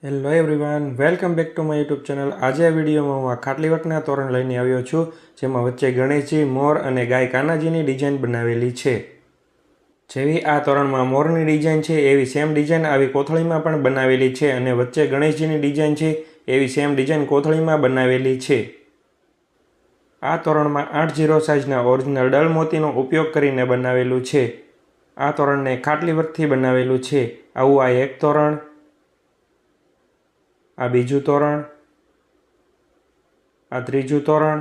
Hello everyone, welcome back to my YouTube channel. આજે આ વિડીયોમાં હું આ ખાટલીવર્કના તોરણ લઈને આવ્યો છું, જેમાં વચ્ચે ગણેશજી, મોર અને ગાય કાનાજીની ડિઝાઇન બનાવેલી છે। જેવી આ તોરણમાં મોરની ડિઝાઇન છે એવી સેમ ડિઝાઇન આવી કોથળીમાં પણ બનાવેલી છે અને વચ્ચે ગણેશજીની ડિઝાઇન છે એવી સેમ ડિઝાઇન કોથળીમાં બનાવેલી છે। આ તોરણમાં 8-0 સાઇઝના ઓરિજિનલ ડલ મોતીનો ઉપયોગ કરીને બનાવેલું છે। આ તોરણને ખાટલીવર્કથી બનાવેલું છે। આવું આ એક તોરણ, આ બીજું તોરણ, આ ત્રીજું તોરણ,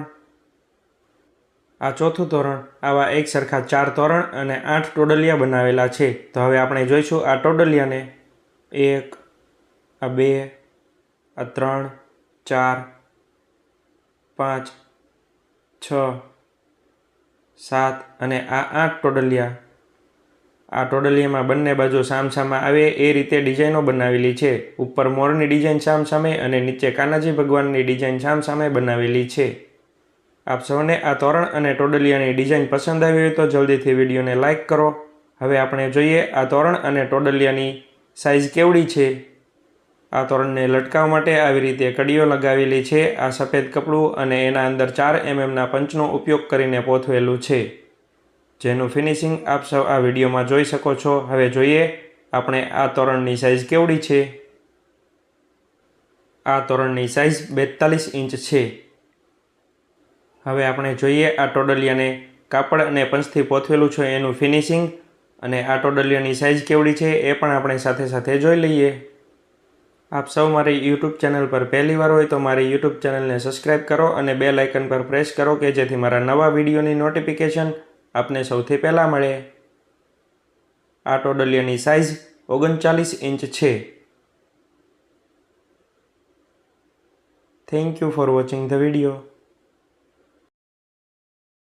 આ ચોથું તોરણ, આવા એક સરખા 4 તોરણ અને 8 ટોડલિયા બનાવેલા છે। તો હવે આપણે જોઈશું આ ટોડલિયાને। 1, આ 2, આ 3, 4, 5, 6, 7 અને આ 8 ટોડલિયા। આ ટોડલિયામાં બંને બાજુ સામસામા આવે એ રીતે ડિઝાઇનો બનાવેલી છે। ઉપર મોરની ડિઝાઇન સામસામે અને નીચે કાનાજી ભગવાનની ડિઝાઇન સામસામે બનાવેલી છે। આપ સૌને આ તોરણ અને ટોડલિયાની ડિઝાઇન પસંદ આવી હોય તો જલ્દીથી વિડીયોને લાઇક કરો। હવે આપણે જોઈએ આ તોરણ અને ટોડલિયાની સાઇઝ કેવડી છે। આ તોરણને લટકાવવા માટે આવી રીતે કડીઓ લગાવેલી છે। આ સફેદ કપડું અને એના અંદર 4 mm પંચનો ઉપયોગ કરીને પોથવેલું છે, જેનું ફિનિશિંગ આપ સૌ આ વિડીયોમાં જોઈ શકો છો। હવે જોઈએ આપણે આ તોરણની સાઇઝ કેવડી છે। આ તોરણની સાઇઝ 42 ઇંચ છે। હવે આપણે જોઈએ આ ટોડલિયાને કાપડ અને પંચથી પોથવેલું છે એનું ફિનિશિંગ અને આ ટોડલિયાની સાઇઝ કેવડી છે એ પણ આપણે સાથે સાથે જોઈ લઈએ। આપ સૌ મારી યુટ્યુબ ચેનલ પર પહેલીવાર હોય તો મારી યુટ્યુબ ચેનલને સબસ્ક્રાઈબ કરો અને બેલ આઇકન પર પ્રેસ કરો કે જેથી મારા નવા વિડીયોની નોટિફિકેશન આપને સૌથી પહેલાં મળે। આ ટોડલિયાની સાઇઝ 39 ઇંચ છે। Thank you for watching the video.